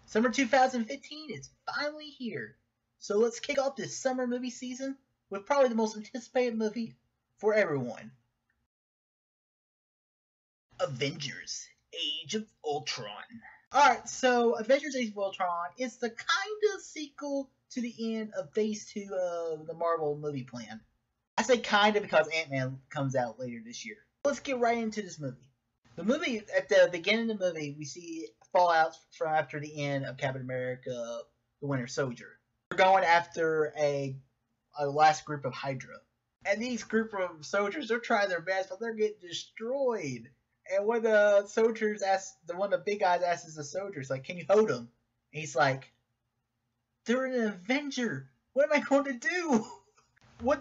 Summer 2015 is finally here. So let's kick off this summer movie season with probably the most anticipated movie for everyone. Avengers: Age of Ultron. Alright, so Avengers: Age of Ultron is the kind of sequel to the end of Phase 2 of the Marvel movie plan. I say kinda because Ant-Man comes out later this year. Let's get right into this movie. The movie, at the beginning of the movie, we see fallout from after the end of Captain America: The Winter Soldier. We're going after a last group of Hydra. And these group of soldiers, they're trying their best, but they're getting destroyed. And one of the soldiers one of the big guys asks the soldiers, like, can you hold them? And he's like, they're an Avenger. What am I going to do?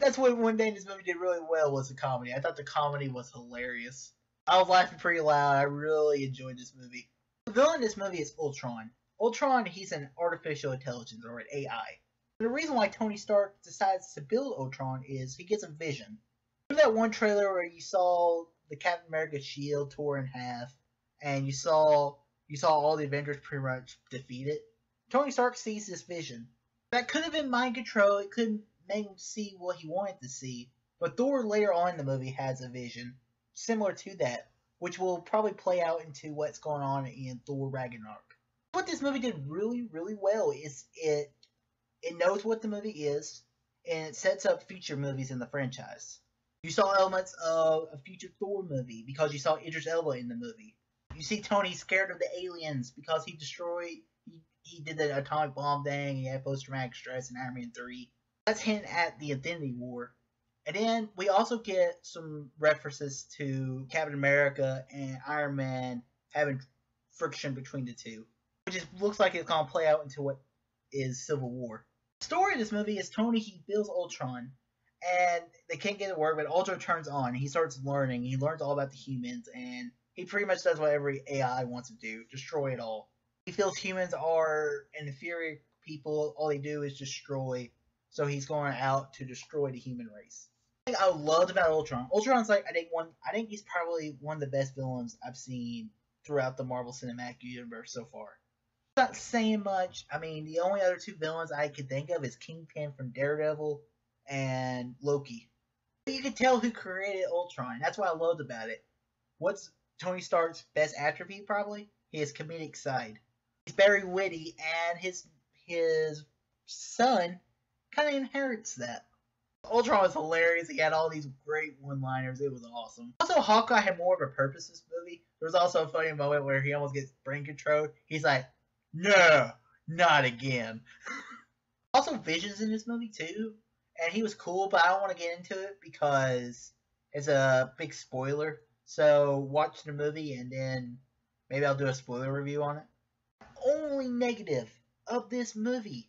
That's what one day this movie did really well was the comedy. I thought the comedy was hilarious. I was laughing pretty loud. I really enjoyed this movie. The villain in this movie is Ultron. Ultron, he's an artificial intelligence, or an AI. The reason why Tony Stark decides to build Ultron is he gets a vision. Remember that one trailer where you saw the Captain America shield tore in half, and you saw all the Avengers pretty much defeated? Tony Stark sees this vision. That could have been mind control. It could make him see what he wanted to see. But Thor later on in the movie has a vision similar to that, which will probably play out into what's going on in Thor Ragnarok. What this movie did really, really well is it knows what the movie is, and it sets up future movies in the franchise. You saw elements of a future Thor movie because you saw Idris Elba in the movie. You see Tony scared of the aliens because he did the atomic bomb thing, he had post-traumatic stress in Iron Man 3. That's hinting at the Infinity War. And then we also get some references to Captain America and Iron Man having friction between the two, which looks like it's going to play out into what is Civil War. The story of this movie is Tony, he builds Ultron, and they can't get it to work, but Ultron turns on. He starts learning. He learns all about the humans, and he pretty much does what every AI wants to do, destroy it all. He feels humans are inferior people. All they do is destroy, so he's going out to destroy the human race. The thing I loved about Ultron, Ultron's like, I think he's probably one of the best villains I've seen throughout the Marvel Cinematic Universe so far. Not saying much. I mean, the only other two villains I could think of is Kingpin from Daredevil and Loki. But you can tell who created Ultron. That's what I loved about it. What's Tony Stark's best attribute, probably? His comedic side. He's very witty, and his son kind of inherits that. Ultron was hilarious. He had all these great one-liners. It was awesome. Also, Hawkeye had more of a purpose in this movie. There was also a funny moment where he almost gets brain controlled. He's like, no, not again. Also, Vision's in this movie too, and he was cool, but I don't want to get into it because it's a big spoiler. So watch the movie, and then maybe I'll do a spoiler review on it. Only negative of this movie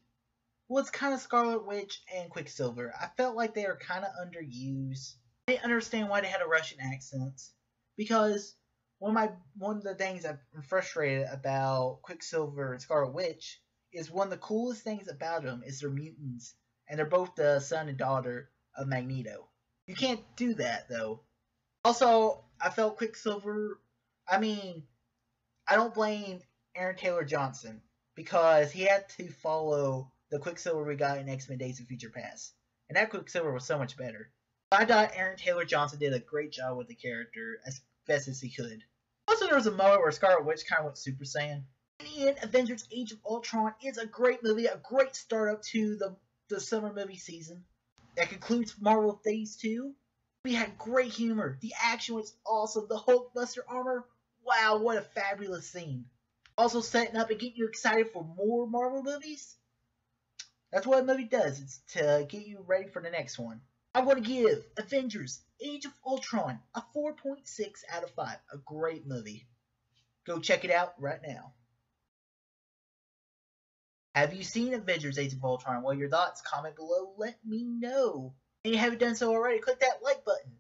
was kind of Scarlet Witch and Quicksilver. I felt like they were kind of underused. I didn't understand why they had a Russian accents, because one of the things I'm frustrated about Quicksilver and Scarlet Witch is one of the coolest things about them is they're mutants, and they're both the son and daughter of Magneto. You can't do that, though. Also, I felt Quicksilver, I don't blame Aaron Taylor Johnson, because he had to follow the Quicksilver we got in X-Men Days of Future Past. And that Quicksilver was so much better. I thought Aaron Taylor Johnson did a great job with the character as best as he could. Also, there was a moment where Scarlet Witch kind of went Super Saiyan. In the end, Avengers: Age of Ultron is a great movie, a great startup to the summer movie season. That concludes Marvel Phase 2. We had great humor. The action was awesome. The Hulkbuster armor, wow, what a fabulous scene. Also setting up and getting you excited for more Marvel movies. That's what a movie does. It's to get you ready for the next one. I'm going to give Avengers: Age of Ultron a 4.6 out of 5. A great movie. Go check it out right now. Have you seen Avengers: Age of Ultron? Well, your thoughts, comment below, let me know. And if you haven't done so already, click that like button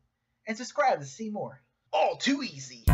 and subscribe to see more. All too easy.